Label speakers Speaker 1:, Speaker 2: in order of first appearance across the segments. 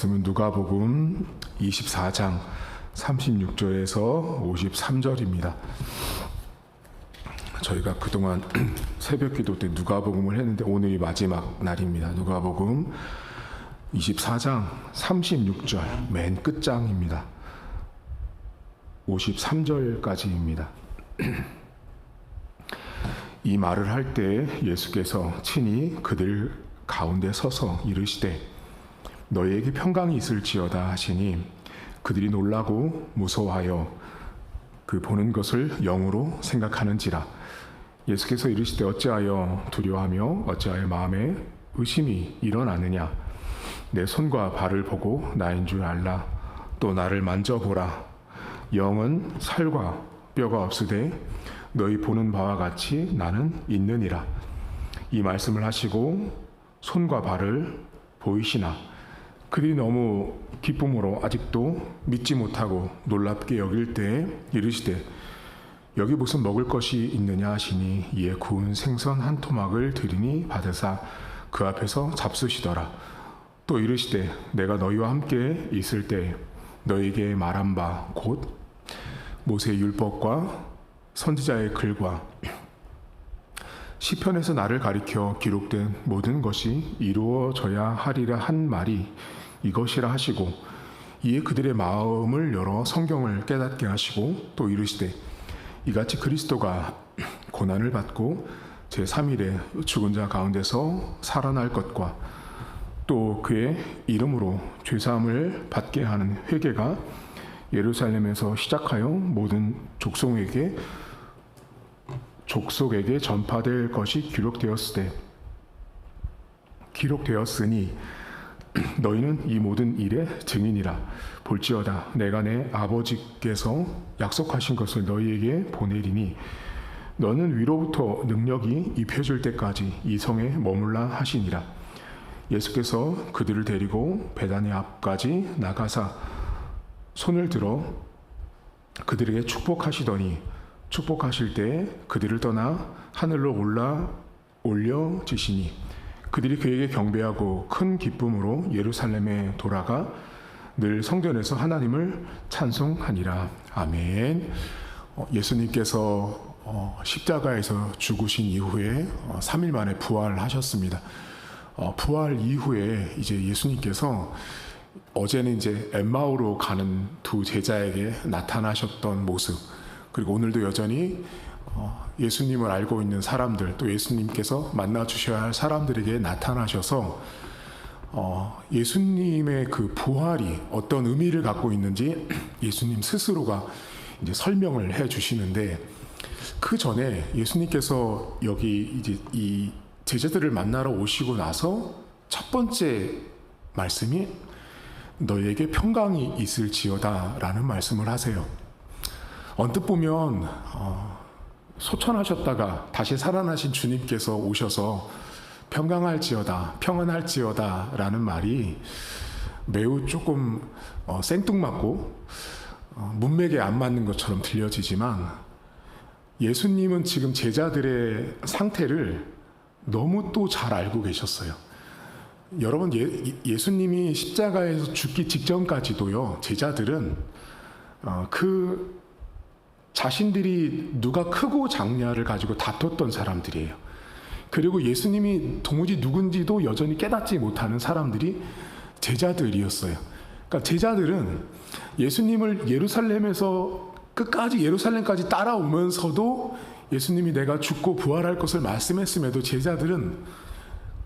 Speaker 1: 누가복음 24장 36절에서 53절입니다. 저희가 그동안 새벽 기도 때 누가복음을 했는데 오늘이 마지막 날입니다. 누가복음 24장 36절 맨 끝장입니다. 53절까지입니다. 이 말을 할 때 예수께서 친히 그들 가운데 서서 이르시되 너희에게 평강이 있을지어다 하시니 그들이 놀라고 무서워하여 그 보는 것을 영으로 생각하는지라. 예수께서 이르시되 어찌하여 두려워하며 어찌하여 마음에 의심이 일어나느냐. 내 손과 발을 보고 나인 줄 알라. 또 나를 만져보라. 영은 살과 뼈가 없으되 너희 보는 바와 같이 나는 있느니라. 이 말씀을 하시고 손과 발을 보이시나 그들이 너무 기쁨으로 아직도 믿지 못하고 놀랍게 여길 때에 이르시되 여기 무슨 먹을 것이 있느냐 하시니 이에 구운 생선 한 토막을 드리니 받으사 그 앞에서 잡수시더라. 또 이르시되 내가 너희와 함께 있을 때 너희에게 말한 바 곧 모세의 율법과 선지자의 글과 시편에서 나를 가리켜 기록된 모든 것이 이루어져야 하리라 한 말이 이것이라 하시고 이에 그들의 마음을 열어 성경을 깨닫게 하시고 또 이르시되 이같이 그리스도가 고난을 받고 제3일에 죽은 자 가운데서 살아날 것과 또 그의 이름으로 죄사함을 받게 하는 회개가 예루살렘에서 시작하여 모든 족속에게 전파될 것이 기록되었으니 너희는 이 모든 일의 증인이라. 볼지어다 내가 내 아버지께서 약속하신 것을 너희에게 보내리니 너는 위로부터 능력이 입혀질 때까지 이 성에 머물라 하시니라. 예수께서 그들을 데리고 베다니 앞까지 나가사 손을 들어 그들에게 축복하시더니 축복하실 때 그들을 떠나 하늘로 올려지시니 그들이 그에게 경배하고 큰 기쁨으로 예루살렘에 돌아가 늘 성전에서 하나님을 찬송하니라. 아멘. 예수님께서 십자가에서 죽으신 이후에 3일 만에 부활하셨습니다. 부활 이후에 이제 예수님께서 어제는 이제 엠마오로 가는 두 제자에게 나타나셨던 모습, 그리고 오늘도 여전히 예수님을 알고 있는 사람들, 또 예수님께서 만나 주셔야 할 사람들에게 나타나셔서 예수님의 그 부활이 어떤 의미를 갖고 있는지 예수님 스스로가 이제 설명을 해 주시는데, 그 전에 예수님께서 여기 이제 이 제자들을 만나러 오시고 나서 첫 번째 말씀이 너희에게 평강이 있을지어다 라는 말씀을 하세요. 언뜻 보면 소천하셨다가 다시 살아나신 주님께서 오셔서 평안할지어다 라는 말이 매우 조금 생뚱맞고 문맥에 안 맞는 것처럼 들려지지만, 예수님은 지금 제자들의 상태를 너무 또 잘 알고 계셨어요. 여러분, 예수님이 십자가에서 죽기 직전까지도요, 제자들은 그 자신들이 누가 크고 작냐를 가지고 다퉜던 사람들이에요. 그리고 예수님이 도무지 누군지도 여전히 깨닫지 못하는 사람들이 제자들이었어요. 그러니까 제자들은 예수님을 예루살렘까지 따라오면서도 예수님이 내가 죽고 부활할 것을 말씀했음에도 제자들은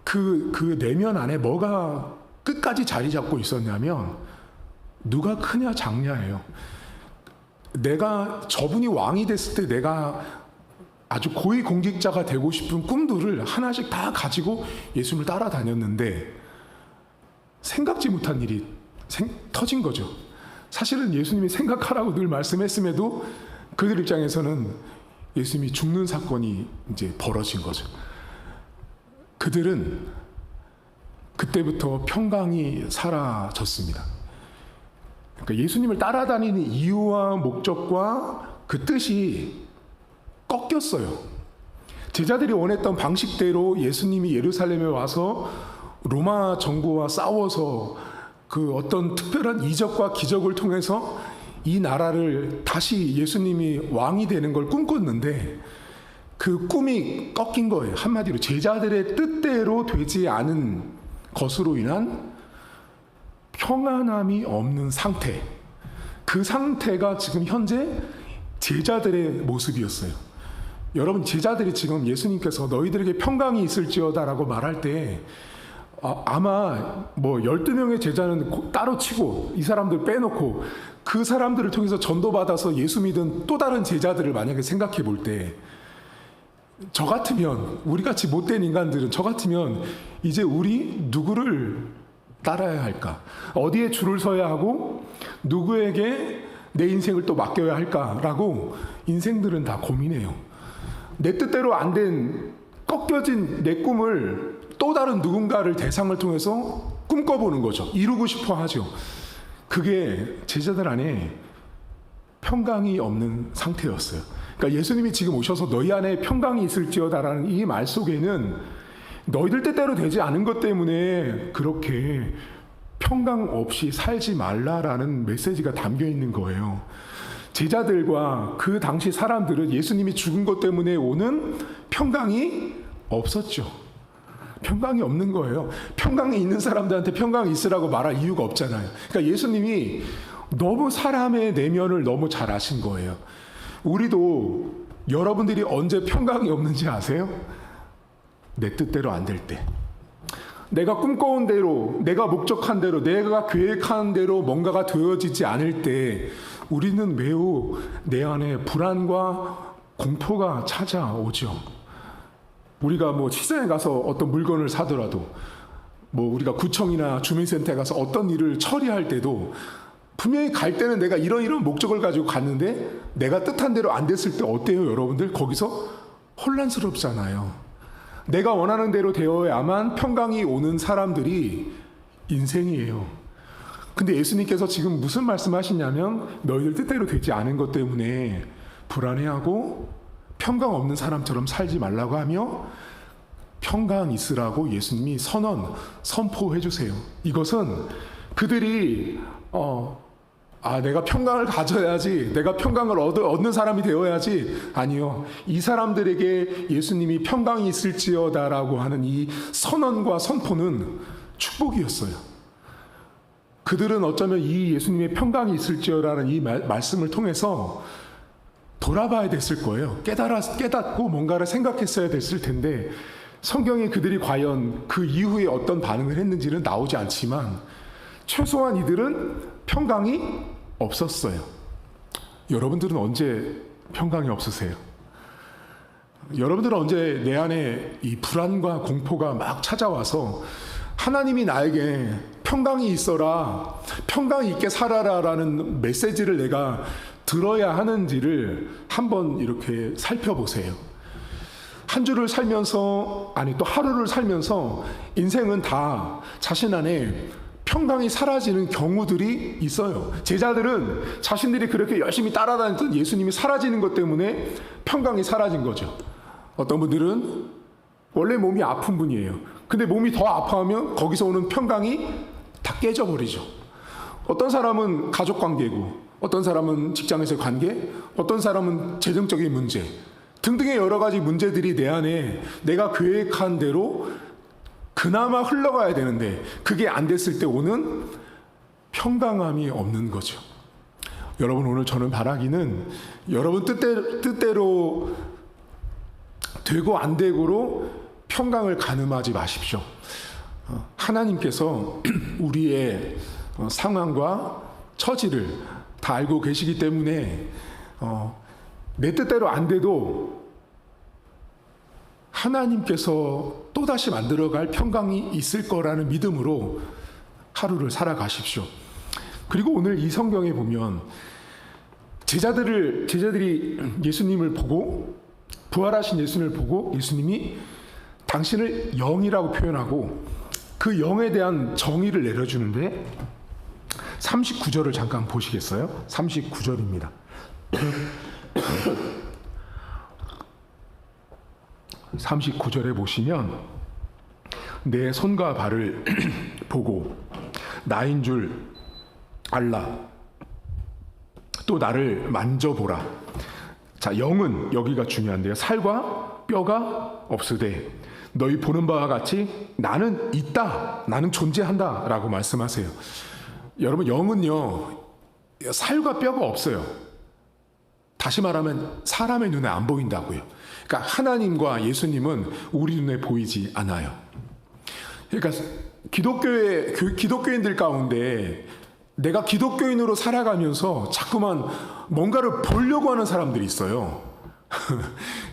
Speaker 1: 그 내면 안에 뭐가 끝까지 자리 잡고 있었냐면 누가 크냐 작냐예요. 저분이 왕이 됐을 때 내가 아주 고위 공직자가 되고 싶은 꿈들을 하나씩 다 가지고 예수님을 따라다녔는데 생각지 못한 일이 터진 거죠. 사실은 예수님이 생각하라고 늘 말씀했음에도 그들 입장에서는 예수님이 죽는 사건이 이제 벌어진 거죠. 그들은 그때부터 평강이 사라졌습니다. 그러니까 예수님을 따라다니는 이유와 목적과 그 뜻이 꺾였어요. 제자들이 원했던 방식대로 예수님이 예루살렘에 와서 로마 정부와 싸워서 그 어떤 특별한 이적과 기적을 통해서 이 나라를 다시 예수님이 왕이 되는 걸 꿈꿨는데 그 꿈이 꺾인 거예요. 한마디로 제자들의 뜻대로 되지 않은 것으로 인한 평안함이 없는 상태. 그 상태가 지금 현재 제자들의 모습이었어요. 여러분, 제자들이 지금 예수님께서 너희들에게 평강이 있을지어다라고 말할 때 아마 뭐 12명의 제자는 따로 치고 이 사람들 빼놓고 그 사람들을 통해서 전도받아서 예수 믿은 또 다른 제자들을 만약에 생각해 볼 때 저 같으면, 우리같이 못된 인간들은 저 같으면 이제 우리 누구를 따라야 할까? 어디에 줄을 서야 하고 누구에게 내 인생을 또 맡겨야 할까라고 인생들은 다 고민해요. 내 뜻대로 안 된 꺾여진 내 꿈을 또 다른 누군가를 대상을 통해서 꿈꿔보는 거죠. 이루고 싶어 하죠. 그게 제자들 안에 평강이 없는 상태였어요. 그러니까 예수님이 지금 오셔서 너희 안에 평강이 있을지어다라는 이 말 속에는 너희들 뜻대로 되지 않은 것 때문에 그렇게 평강 없이 살지 말라라는 메시지가 담겨 있는 거예요. 제자들과 그 당시 사람들은 예수님이 죽은 것 때문에 오는 평강이 없었죠. 평강이 없는 거예요. 평강이 있는 사람들한테 평강이 있으라고 말할 이유가 없잖아요. 그러니까 예수님이 너무 사람의 내면을 너무 잘 아신 거예요. 우리도 여러분들이 언제 평강이 없는지 아세요? 내 뜻대로 안 될 때. 내가 꿈꿔온 대로, 내가 목적한 대로, 내가 계획한 대로 뭔가가 되어지지 않을 때 우리는 매우 내 안에 불안과 공포가 찾아오죠. 우리가 뭐 시장에 가서 어떤 물건을 사더라도, 뭐 우리가 구청이나 주민센터에 가서 어떤 일을 처리할 때도 분명히 갈 때는 내가 이런 목적을 가지고 갔는데 내가 뜻한 대로 안 됐을 때 어때요, 여러분들? 거기서 혼란스럽잖아요. 내가 원하는 대로 되어야만 평강이 오는 사람들이 인생이에요. 근데 예수님께서 지금 무슨 말씀하시냐면 너희들 뜻대로 되지 않은 것 때문에 불안해하고 평강 없는 사람처럼 살지 말라고 하며 평강 있으라고 예수님이 선포해 주세요. 이것은 그들이 내가 평강을 가져야지, 내가 평강을 얻는 사람이 되어야지, 아니요. 이 사람들에게 예수님이 평강이 있을지어다라고 하는 이 선언과 선포는 축복이었어요. 그들은 어쩌면 이 예수님의 평강이 있을지어라는 이 말씀을 통해서 돌아봐야 됐을 거예요. 깨닫고 뭔가를 생각했어야 됐을 텐데 성경에 그들이 과연 그 이후에 어떤 반응을 했는지는 나오지 않지만 최소한 이들은 평강이 없었어요. 여러분들은 언제 평강이 없으세요? 여러분들은 언제 내 안에 이 불안과 공포가 막 찾아와서 하나님이 나에게 평강이 있어라, 평강이 있게 살아라라는 메시지를 내가 들어야 하는지를 한번 이렇게 살펴보세요. 한 주를 살면서, 또 하루를 살면서 인생은 다 자신 안에 평강이 사라지는 경우들이 있어요. 제자들은 자신들이 그렇게 열심히 따라다녔던 예수님이 사라지는 것 때문에 평강이 사라진 거죠. 어떤 분들은 원래 몸이 아픈 분이에요. 근데 몸이 더 아파하면 거기서 오는 평강이 다 깨져버리죠. 어떤 사람은 가족 관계고, 어떤 사람은 직장에서의 관계, 어떤 사람은 재정적인 문제 등등의 여러 가지 문제들이 내 안에 내가 계획한 대로 그나마 흘러가야 되는데 그게 안 됐을 때 오는 평강함이 없는 거죠. 여러분, 오늘 저는 바라기는 여러분 뜻대로 되고 안 되고로 평강을 가늠하지 마십시오. 하나님께서 우리의 상황과 처지를 다 알고 계시기 때문에 내 뜻대로 안 돼도 하나님께서 또다시 만들어갈 평강이 있을 거라는 믿음으로 하루를 살아가십시오. 그리고 오늘 이 성경에 보면 제자들이 예수님을 보고, 부활하신 예수님을 보고 예수님이 당신을 영이라고 표현하고 그 영에 대한 정의를 내려주는데 39절을 잠깐 보시겠어요? 39절입니다. 39절에 보시면 내 손과 발을 보고 나인 줄 알라. 또 나를 만져보라. 자, 영은 여기가 중요한데요. 살과 뼈가 없으되 너희 보는 바와 같이 나는 있다, 나는 존재한다 라고 말씀하세요. 여러분, 영은요 살과 뼈가 없어요. 다시 말하면 사람의 눈에 안 보인다고요. 그러니까 하나님과 예수님은 우리 눈에 보이지 않아요. 그러니까 기독교인들 가운데 내가 기독교인으로 살아가면서 자꾸만 뭔가를 보려고 하는 사람들이 있어요.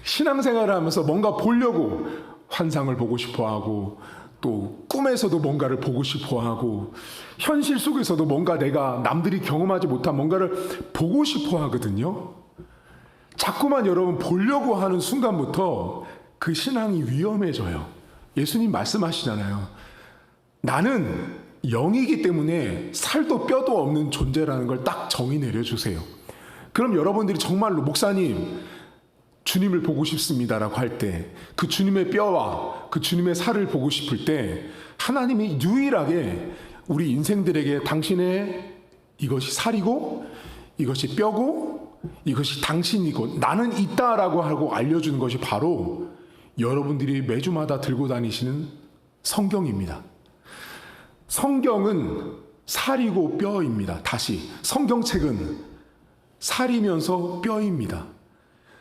Speaker 1: 신앙생활을 하면서 뭔가 보려고 환상을 보고 싶어하고, 또 꿈에서도 뭔가를 보고 싶어하고, 현실 속에서도 뭔가 내가 남들이 경험하지 못한 뭔가를 보고 싶어하거든요. 자꾸만 여러분 보려고 하는 순간부터 그 신앙이 위험해져요. 예수님 말씀하시잖아요. 나는 영이기 때문에 살도 뼈도 없는 존재라는 걸 딱 정의 내려주세요. 그럼 여러분들이 정말로 목사님 주님을 보고 싶습니다라고 할 때 그 주님의 뼈와 그 주님의 살을 보고 싶을 때 하나님이 유일하게 우리 인생들에게 당신의 이것이 살이고 이것이 뼈고 이것이 당신이고 나는 있다라고 하고 알려주는 것이 바로 여러분들이 매주마다 들고 다니시는 성경입니다. 성경은 살이고 뼈입니다. 다시, 성경책은 살이면서 뼈입니다.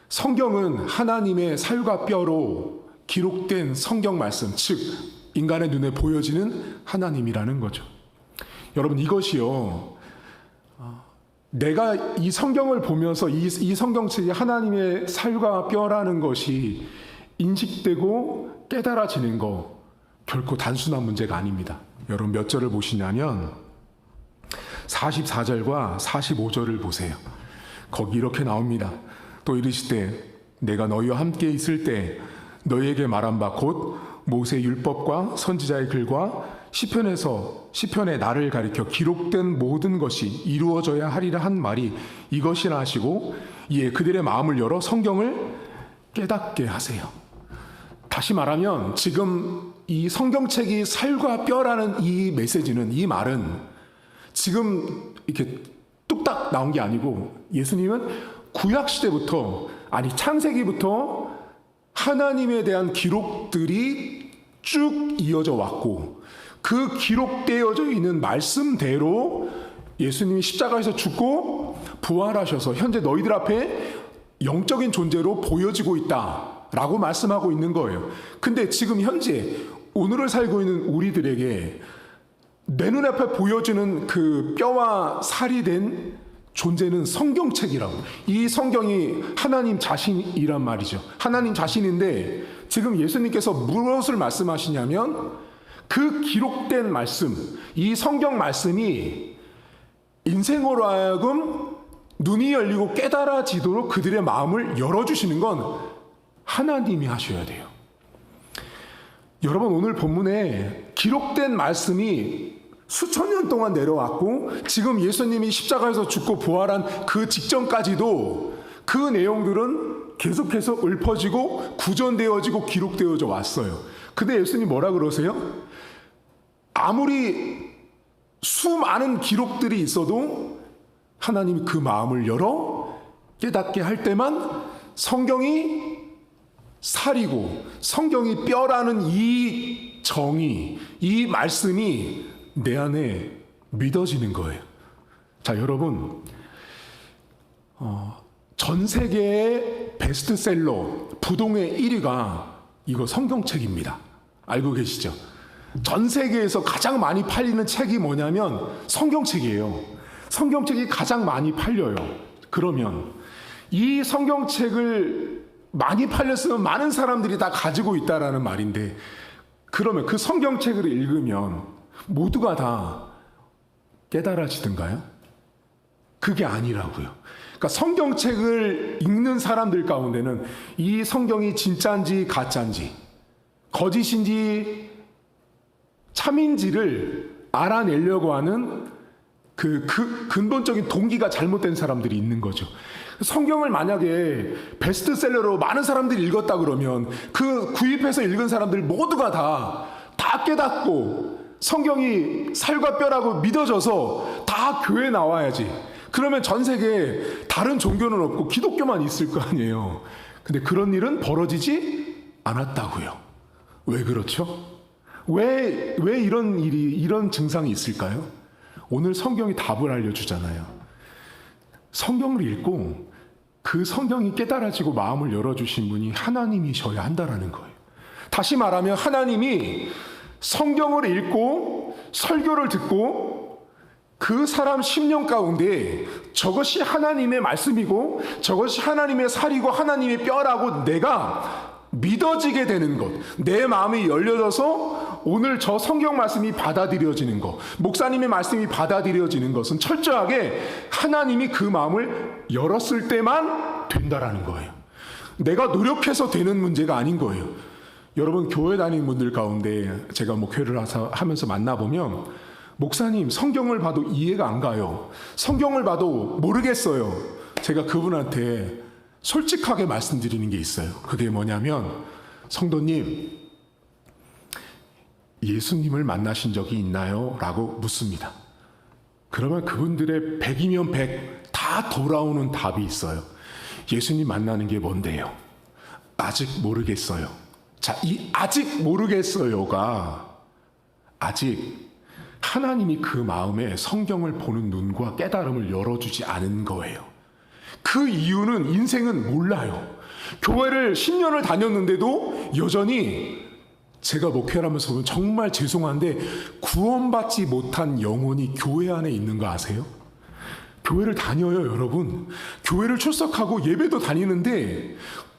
Speaker 1: 성경은 하나님의 살과 뼈로 기록된 성경 말씀, 즉 인간의 눈에 보여지는 하나님이라는 거죠. 여러분, 이것이요, 내가 이 성경을 보면서 이 성경책이 하나님의 살과 뼈라는 것이 인식되고 깨달아지는 거 결코 단순한 문제가 아닙니다. 여러분, 몇 절을 보시냐면 44절과 45절을 보세요. 거기 이렇게 나옵니다. 또 이르시되 내가 너희와 함께 있을 때 너희에게 말한 바 곧 모세 율법과 선지자의 글과 시편에 나를 가리켜 기록된 모든 것이 이루어져야 하리라 한 말이 이것이라 하시고, 이에 그들의 마음을 열어 성경을 깨닫게 하세요. 다시 말하면 지금 이 성경책이 살과 뼈라는 이 메시지는, 이 말은 지금 이렇게 뚝딱 나온 게 아니고 예수님은 구약시대부터, 아니 창세기부터 하나님에 대한 기록들이 쭉 이어져 왔고, 그 기록되어져 있는 말씀대로 예수님이 십자가에서 죽고 부활하셔서 현재 너희들 앞에 영적인 존재로 보여지고 있다라고 말씀하고 있는 거예요. 근데 지금 현재 오늘을 살고 있는 우리들에게 내 눈앞에 보여지는 그 뼈와 살이 된 존재는 성경책이라고. 이 성경이 하나님 자신이란 말이죠. 하나님 자신인데 지금 예수님께서 무엇을 말씀하시냐면 그 기록된 말씀, 이 성경 말씀이 인생으로 하여금 눈이 열리고 깨달아지도록 그들의 마음을 열어주시는 건 하나님이 하셔야 돼요. 여러분, 오늘 본문에 기록된 말씀이 수천 년 동안 내려왔고 지금 예수님이 십자가에서 죽고 부활한 그 직전까지도 그 내용들은 계속해서 읊어지고 구전되어지고 기록되어져 왔어요. 근데 예수님 뭐라 그러세요? 아무리 수많은 기록들이 있어도 하나님이 그 마음을 열어 깨닫게 할 때만 성경이 살이고 성경이 뼈라는 이 정의, 이 말씀이 내 안에 믿어지는 거예요. 자, 여러분, 전 세계의 베스트셀러 부동의 1위가 이거 성경책입니다. 알고 계시죠? 전 세계에서 가장 많이 팔리는 책이 뭐냐면 성경책이에요. 성경책이 가장 많이 팔려요. 그러면 이 성경책을 많이 팔렸으면 많은 사람들이 다 가지고 있다라는 말인데, 그러면 그 성경책을 읽으면 모두가 다 깨달아지던가요? 그게 아니라고요. 그러니까 성경책을 읽는 사람들 가운데는 이 성경이 진짜인지 가짜인지, 거짓인지 참인지를 알아내려고 하는 그 근본적인 동기가 잘못된 사람들이 있는 거죠. 성경을 만약에 베스트셀러로 많은 사람들이 읽었다 그러면 그 구입해서 읽은 사람들 모두가 다 깨닫고 성경이 살과 뼈라고 믿어져서 다 교회 나와야지. 그러면 전 세계에 다른 종교는 없고 기독교만 있을 거 아니에요. 근데 그런 일은 벌어지지 않았다고요. 왜 그렇죠? 왜 이런 일이, 이런 증상이 있을까요? 오늘 성경이 답을 알려주잖아요. 성경을 읽고 그 성경이 깨달아지고 마음을 열어주신 분이 하나님이셔야 한다라는 거예요. 다시 말하면 하나님이 성경을 읽고 설교를 듣고 그 사람 심령 가운데 저것이 하나님의 말씀이고 저것이 하나님의 살이고 하나님의 뼈라고 내가 믿어지게 되는 것, 내 마음이 열려져서 오늘 저 성경 말씀이 받아들여지는 것, 목사님의 말씀이 받아들여지는 것은 철저하게 하나님이 그 마음을 열었을 때만 된다라는 거예요. 내가 노력해서 되는 문제가 아닌 거예요. 여러분, 교회 다니는 분들 가운데 제가 목회를 하면서 만나보면 목사님, 성경을 봐도 이해가 안 가요. 성경을 봐도 모르겠어요. 제가 그분한테 솔직하게 말씀드리는 게 있어요. 그게 뭐냐면, 성도님, 예수님을 만나신 적이 있나요? 라고 묻습니다. 그러면 그분들의 100이면 100 다 돌아오는 답이 있어요. 예수님 만나는 게 뭔데요? 아직 모르겠어요. 자, 이 아직 모르겠어요가 아직 하나님이 그 마음에 성경을 보는 눈과 깨달음을 열어주지 않은 거예요. 그 이유는 인생은 몰라요. 교회를 10년을 다녔는데도 여전히 제가 목회를 하면서 보면 정말 죄송한데 구원받지 못한 영혼이 교회 안에 있는 거 아세요? 교회를 다녀요, 여러분. 교회를 출석하고 예배도 다니는데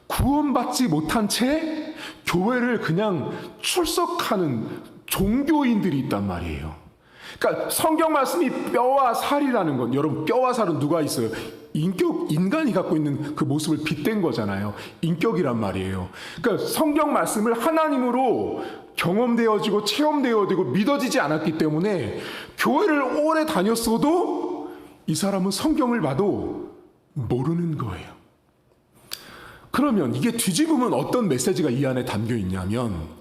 Speaker 1: 구원받지 못한 채 교회를 그냥 출석하는 종교인들이 있단 말이에요. 그러니까 성경 말씀이 뼈와 살이라는 건, 여러분, 뼈와 살은 누가 있어요? 인간이 갖고 있는 그 모습을 빗댄 거잖아요. 인격이란 말이에요. 그러니까 성경 말씀을 하나님으로 경험되어지고 체험되어지고 믿어지지 않았기 때문에 교회를 오래 다녔어도 이 사람은 성경을 봐도 모르는 거예요. 그러면 이게 뒤집으면 어떤 메시지가 이 안에 담겨 있냐면,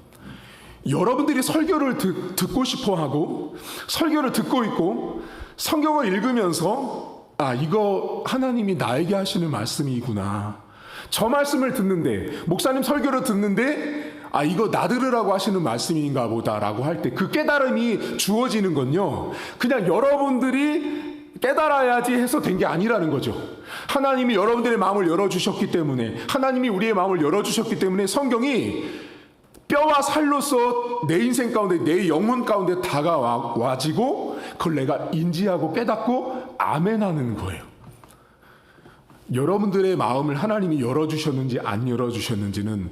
Speaker 1: 여러분들이 설교를 듣고 싶어 하고 설교를 듣고 있고 성경을 읽으면서 아, 이거 하나님이 나에게 하시는 말씀이구나. 저 말씀을 듣는데, 목사님 설교를 듣는데 아, 이거 나 들으라고 하시는 말씀인가 보다라고 할 때 그 깨달음이 주어지는 건요, 그냥 여러분들이 깨달아야지 해서 된 게 아니라는 거죠. 하나님이 여러분들의 마음을 열어주셨기 때문에, 하나님이 우리의 마음을 열어주셨기 때문에 성경이 뼈와 살로서 내 인생 가운데, 내 영혼 가운데 다가와지고 그걸 내가 인지하고 깨닫고 아멘하는 거예요. 여러분들의 마음을 하나님이 열어주셨는지 안 열어주셨는지는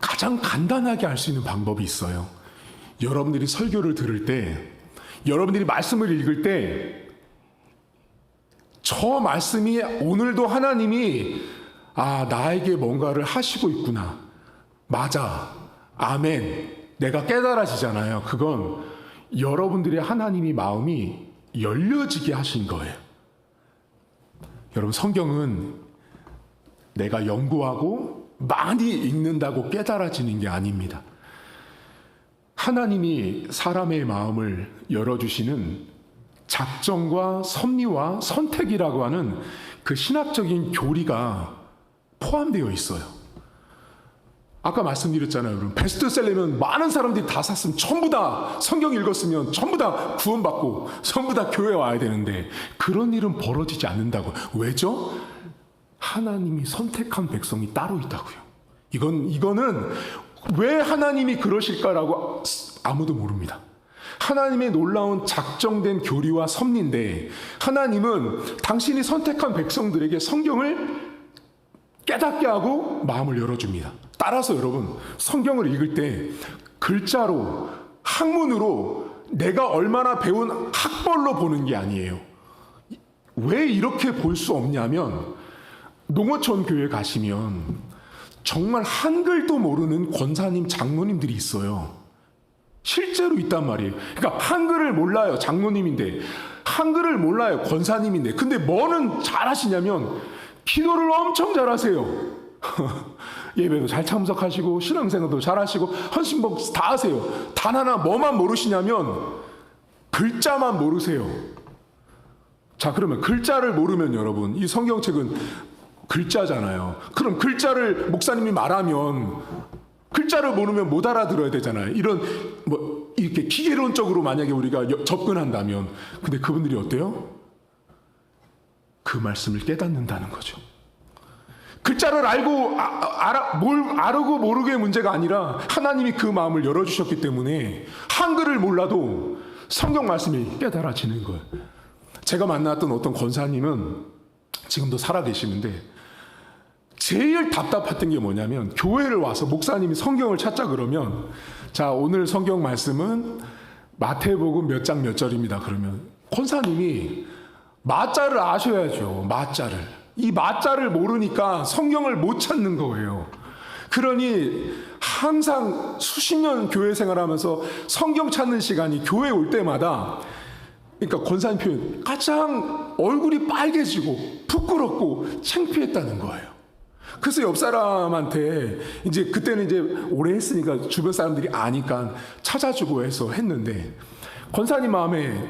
Speaker 1: 가장 간단하게 알 수 있는 방법이 있어요. 여러분들이 설교를 들을 때, 여러분들이 말씀을 읽을 때 저 말씀이 오늘도 하나님이 아, 나에게 뭔가를 하시고 있구나. 맞아. 아멘. 내가 깨달아지잖아요. 그건 여러분들의 하나님이 마음이 열려지게 하신 거예요. 여러분, 성경은 내가 연구하고 많이 읽는다고 깨달아지는 게 아닙니다. 하나님이 사람의 마음을 열어주시는 작정과 섭리와 선택이라고 하는 그 신학적인 교리가 포함되어 있어요. 아까 말씀드렸잖아요. 여러분, 베스트셀러면 많은 사람들이 다 샀으면 전부 다 성경 읽었으면 전부 다 구원받고 전부 다 교회 와야 되는데 그런 일은 벌어지지 않는다고. 왜죠? 하나님이 선택한 백성이 따로 있다고요. 이거는 왜 하나님이 그러실까라고 아무도 모릅니다. 하나님의 놀라운 작정된 교리와 섭리인데, 하나님은 당신이 선택한 백성들에게 성경을 깨닫게 하고 마음을 열어줍니다. 따라서 여러분, 성경을 읽을 때 글자로, 학문으로 내가 얼마나 배운 학벌로 보는 게 아니에요. 왜 이렇게 볼 수 없냐면, 농어촌 교회 가시면 정말 한글도 모르는 권사님, 장로님들이 있어요. 실제로 있단 말이에요. 그러니까 한글을 몰라요. 장로님인데. 한글을 몰라요. 권사님인데. 근데 뭐는 잘하시냐면 기도를 엄청 잘하세요. 예배도 잘 참석하시고 신앙생활도 잘하시고 헌신복 다 하세요. 단 하나 뭐만 모르시냐면 글자만 모르세요. 자, 그러면 글자를 모르면 여러분, 이 성경책은 글자잖아요. 그럼 글자를 목사님이 말하면 글자를 모르면 못 알아들어야 되잖아요. 이런 이렇게 기계론적으로 만약에 우리가 접근한다면, 근데 그분들이 어때요? 그 말씀을 깨닫는다는 거죠. 글자를 알고 뭘 알고 모르고의 문제가 아니라 하나님이 그 마음을 열어주셨기 때문에 한글을 몰라도 성경 말씀이 깨달아지는 거예요. 제가 만났던 어떤 권사님은 지금도 살아계시는데 제일 답답했던 게 뭐냐면, 교회를 와서 목사님이 성경을 찾자 그러면, 자, 오늘 성경 말씀은 마태복음 몇 장 몇 절입니다. 그러면 권사님이 마자를 아셔야죠. 마자를. 이 마자를 모르니까 성경을 못 찾는 거예요. 그러니 항상 수십 년 교회 생활하면서 성경 찾는 시간이 교회 올 때마다, 그러니까 권사님 표현, 가장 얼굴이 빨개지고 부끄럽고 창피했다는 거예요. 그래서 옆 사람한테 이제 그때는 이제 오래 했으니까 주변 사람들이 아니까 찾아주고 해서 했는데, 권사님 마음에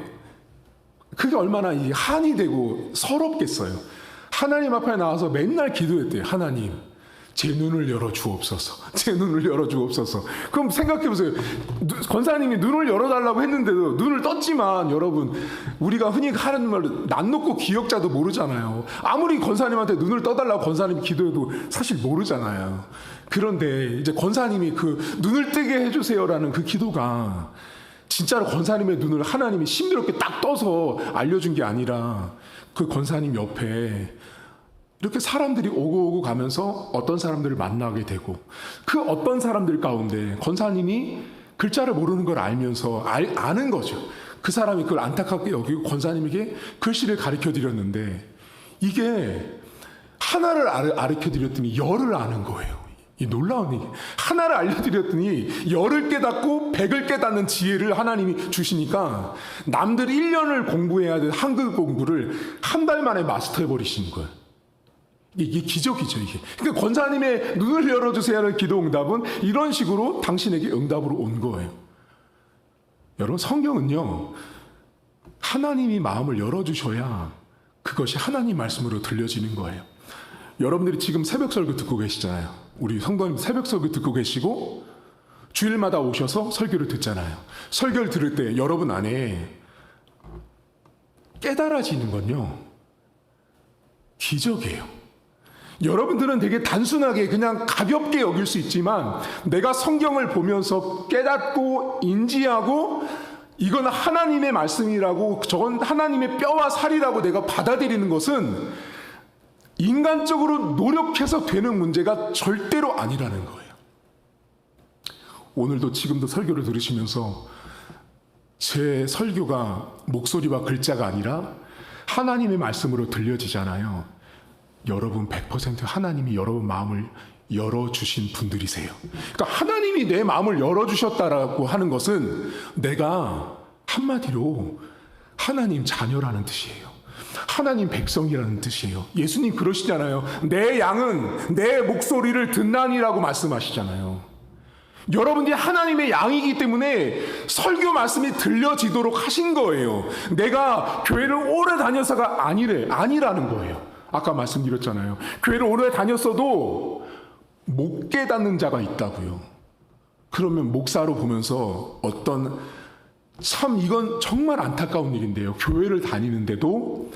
Speaker 1: 그게 얼마나 이 한이 되고 서럽겠어요. 하나님 앞에 나와서 맨날 기도했대요. 하나님, 제 눈을 열어 주옵소서. 제 눈을 열어 주옵소서. 그럼 생각해 보세요. 권사님이 눈을 열어달라고 했는데도 눈을 떴지만, 여러분, 우리가 흔히 하는 말로 난 놓고 기억자도 모르잖아요. 아무리 권사님한테 눈을 떠달라고 권사님이 기도해도 사실 모르잖아요. 그런데 이제 권사님이 그 눈을 뜨게 해주세요라는 그 기도가 진짜로 권사님의 눈을 하나님이 신비롭게 딱 떠서 알려준 게 아니라, 그 권사님 옆에 이렇게 사람들이 오고 가면서 어떤 사람들을 만나게 되고, 그 어떤 사람들 가운데 권사님이 글자를 모르는 걸 알면서 아는 거죠. 그 사람이 그걸 안타깝게 여기고 권사님에게 글씨를 가르쳐 드렸는데, 이게 하나를 가르쳐 드렸더니 열을 아는 거예요. 이 놀라운 얘기. 하나를 알려드렸더니 열을 깨닫고 백을 깨닫는 지혜를 하나님이 주시니까, 남들 1년을 공부해야 될 한글 공부를 한 달 만에 마스터해버리시는 거예요. 이게 기적이죠, 이게. 그러니까 권사님의 눈을 열어주세요 하는 기도 응답은 이런 식으로 당신에게 응답으로 온 거예요. 여러분, 성경은요, 하나님이 마음을 열어주셔야 그것이 하나님 말씀으로 들려지는 거예요. 여러분들이 지금 새벽 설교 듣고 계시잖아요. 우리 성도님 새벽 설교 듣고 계시고 주일마다 오셔서 설교를 듣잖아요. 설교를 들을 때 여러분 안에 깨달아지는 건요, 기적이에요. 여러분들은 되게 단순하게 그냥 가볍게 여길 수 있지만, 내가 성경을 보면서 깨닫고 인지하고 이건 하나님의 말씀이라고, 저건 하나님의 뼈와 살이라고 내가 받아들이는 것은 인간적으로 노력해서 되는 문제가 절대로 아니라는 거예요. 오늘도 지금도 설교를 들으시면서 제 설교가 목소리와 글자가 아니라 하나님의 말씀으로 들려지잖아요. 여러분 100% 하나님이 여러분 마음을 열어주신 분들이세요. 그러니까 하나님이 내 마음을 열어주셨다라고 하는 것은 내가 한마디로 하나님 자녀라는 뜻이에요. 하나님 백성이라는 뜻이에요. 예수님 그러시잖아요. 내 양은 내 목소리를 듣나니라고 말씀하시잖아요. 여러분들이 하나님의 양이기 때문에 설교 말씀이 들려지도록 하신 거예요. 내가 교회를 오래 다녀서가 아니라는 거예요. 아까 말씀드렸잖아요. 교회를 오래 다녔어도 못 깨닫는 자가 있다고요. 그러면 목사로 보면서 참 이건 정말 안타까운 일인데요. 교회를 다니는데도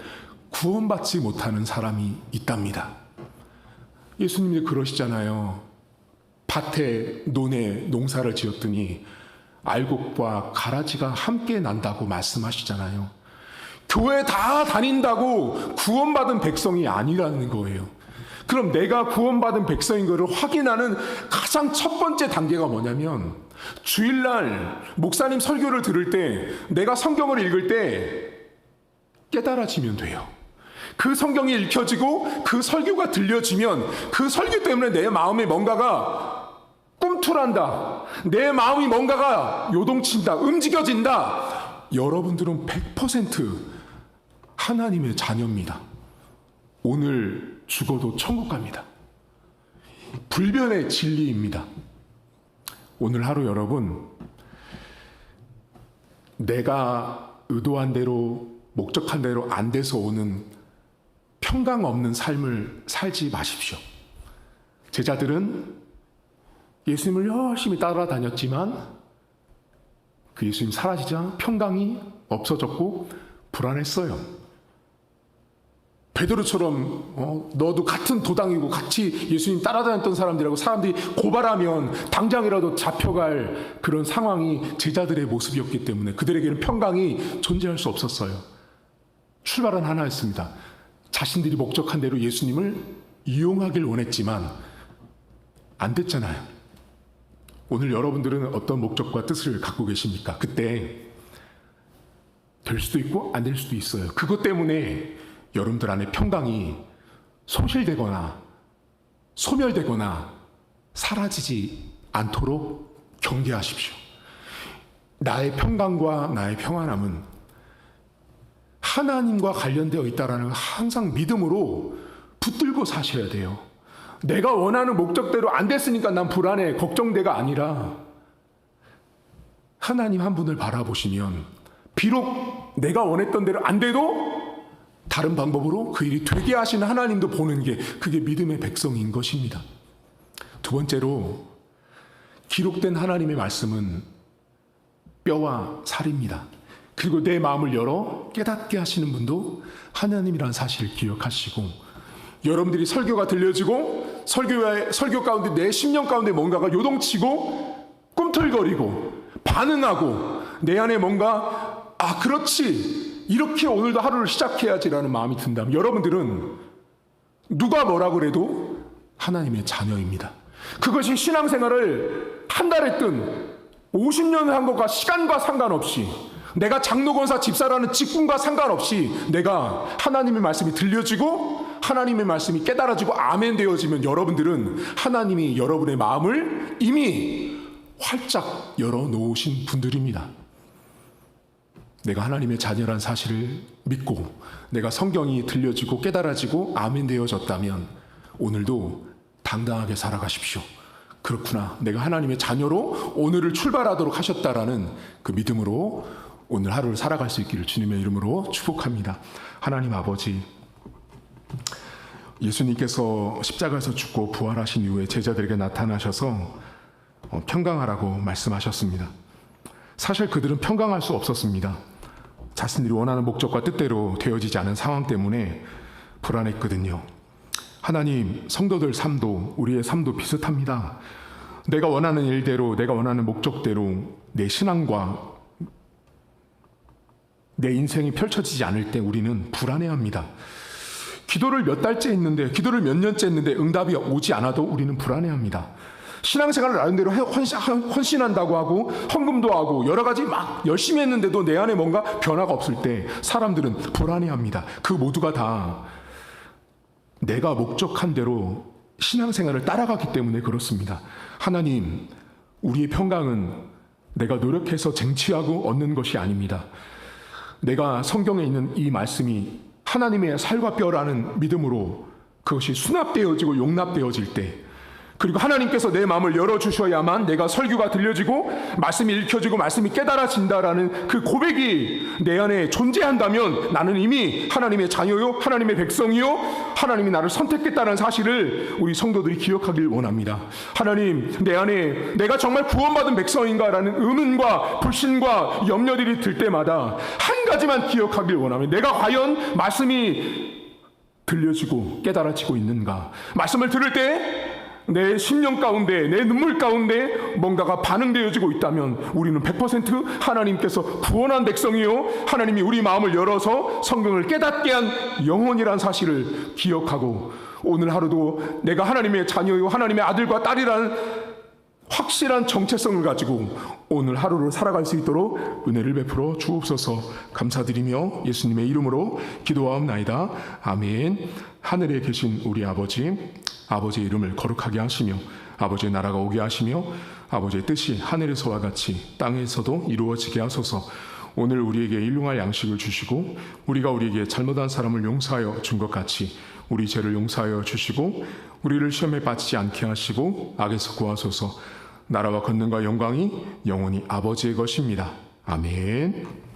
Speaker 1: 구원받지 못하는 사람이 있답니다. 예수님이 그러시잖아요. 밭에 논에 농사를 지었더니 알곡과 가라지가 함께 난다고 말씀하시잖아요. 교회 다 다닌다고 구원받은 백성이 아니라는 거예요. 그럼 내가 구원받은 백성인 것을 확인하는 가장 첫 번째 단계가 뭐냐면, 주일날 목사님 설교를 들을 때, 내가 성경을 읽을 때 깨달아지면 돼요. 그 성경이 읽혀지고 그 설교가 들려지면 그 설교 때문에 내 마음에 뭔가가 꿈틀한다. 내 마음이 뭔가가 요동친다. 움직여진다. 여러분들은 100% 하나님의 자녀입니다. 오늘 죽어도 천국 갑니다. 불변의 진리입니다. 오늘 하루 여러분, 내가 의도한 대로, 목적한 대로 안 돼서 오는 평강 없는 삶을 살지 마십시오. 제자들은 예수님을 열심히 따라다녔지만 그 예수님 사라지자 평강이 없어졌고 불안했어요. 베드로처럼 너도 같은 도당이고 같이 예수님 따라다녔던 사람들이라고 사람들이 고발하면 당장이라도 잡혀갈 그런 상황이 제자들의 모습이었기 때문에 그들에게는 평강이 존재할 수 없었어요. 출발은 하나였습니다. 자신들이 목적한 대로 예수님을 이용하길 원했지만 안 됐잖아요. 오늘 여러분들은 어떤 목적과 뜻을 갖고 계십니까? 그때 될 수도 있고 안 될 수도 있어요. 그것 때문에 여러분들 안에 평강이 소실되거나 소멸되거나 사라지지 않도록 경계하십시오. 나의 평강과 나의 평안함은 하나님과 관련되어 있다는 항상 믿음으로 붙들고 사셔야 돼요. 내가 원하는 목적대로 안 됐으니까 난 불안해, 걱정돼가 아니라 하나님 한 분을 바라보시면 비록 내가 원했던 대로 안 돼도 다른 방법으로 그 일이 되게 하시는 하나님도 보는 게 그게 믿음의 백성인 것입니다. 두 번째로 기록된 하나님의 말씀은 뼈와 살입니다. 그리고 내 마음을 열어 깨닫게 하시는 분도 하나님이라는 사실을 기억하시고 여러분들이 설교가 들려지고 설교 가운데 내 심령 가운데 뭔가가 요동치고 꿈틀거리고 반응하고 내 안에 뭔가 그렇지 이렇게 오늘도 하루를 시작해야지라는 마음이 든다면 여러분들은 누가 뭐라 그래도 하나님의 자녀입니다. 그것이 신앙생활을 한 달 했든 50년 한 것과 시간과 상관없이 내가 장로권사 집사라는 직분과 상관없이 내가 하나님의 말씀이 들려지고 하나님의 말씀이 깨달아지고 아멘 되어지면 여러분들은 하나님이 여러분의 마음을 이미 활짝 열어놓으신 분들입니다. 내가 하나님의 자녀란 사실을 믿고 내가 성경이 들려지고 깨달아지고 아멘 되어졌다면 오늘도 당당하게 살아가십시오. 그렇구나, 내가 하나님의 자녀로 오늘을 출발하도록 하셨다라는 그 믿음으로 오늘 하루를 살아갈 수 있기를 주님의 이름으로 축복합니다. 하나님 아버지, 예수님께서 십자가에서 죽고 부활하신 이후에 제자들에게 나타나셔서 평강하라고 말씀하셨습니다. 사실 그들은 평강할 수 없었습니다. 자신들이 원하는 목적과 뜻대로 되어지지 않은 상황 때문에 불안했거든요. 하나님, 성도들 삶도 우리의 삶도 비슷합니다. 내가 원하는 일대로 내가 원하는 목적대로 내 신앙과 내 인생이 펼쳐지지 않을 때 우리는 불안해합니다. 기도를 몇 달째 했는데 기도를 몇 년째 했는데 응답이 오지 않아도 우리는 불안해합니다. 신앙생활을 나름대로 헌신한다고 하고 헌금도 하고 여러 가지 막 열심히 했는데도 내 안에 뭔가 변화가 없을 때 사람들은 불안해합니다. 그 모두가 다 내가 목적한 대로 신앙생활을 따라가기 때문에 그렇습니다. 하나님, 우리의 평강은 내가 노력해서 쟁취하고 얻는 것이 아닙니다. 내가 성경에 있는 이 말씀이 하나님의 살과 뼈라는 믿음으로 그것이 수납되어지고 용납되어질 때, 그리고 하나님께서 내 마음을 열어주셔야만 내가 설교가 들려지고 말씀이 읽혀지고 말씀이 깨달아진다라는 그 고백이 내 안에 존재한다면 나는 이미 하나님의 자녀요, 하나님의 백성이요, 하나님이 나를 선택했다는 사실을 우리 성도들이 기억하길 원합니다. 하나님, 내 안에 내가 정말 구원받은 백성인가라는 의문과 불신과 염려들이 들 때마다 한 가지만 기억하길 원합니다. 내가 과연 말씀이 들려지고 깨달아지고 있는가? 말씀을 들을 때 내 심령 가운데, 내 눈물 가운데 뭔가가 반응되어지고 있다면 우리는 100% 하나님께서 구원한 백성이요, 하나님이 우리 마음을 열어서 성경을 깨닫게 한 영혼이란 사실을 기억하고 오늘 하루도 내가 하나님의 자녀요, 하나님의 아들과 딸이라는 확실한 정체성을 가지고 오늘 하루를 살아갈 수 있도록 은혜를 베풀어 주옵소서. 감사드리며 예수님의 이름으로 기도하옵나이다. 아멘. 하늘에 계신 우리 아버지, 아버지의 이름을 거룩하게 하시며 아버지의 나라가 오게 하시며 아버지의 뜻이 하늘에서와 같이 땅에서도 이루어지게 하소서. 오늘 우리에게 일용할 양식을 주시고 우리가 우리에게 잘못한 사람을 용서하여 준 것 같이 우리 죄를 용서하여 주시고 우리를 시험에 빠지지 않게 하시고 악에서 구하소서. 나라와 권능과 영광이 영원히 아버지의 것입니다. 아멘.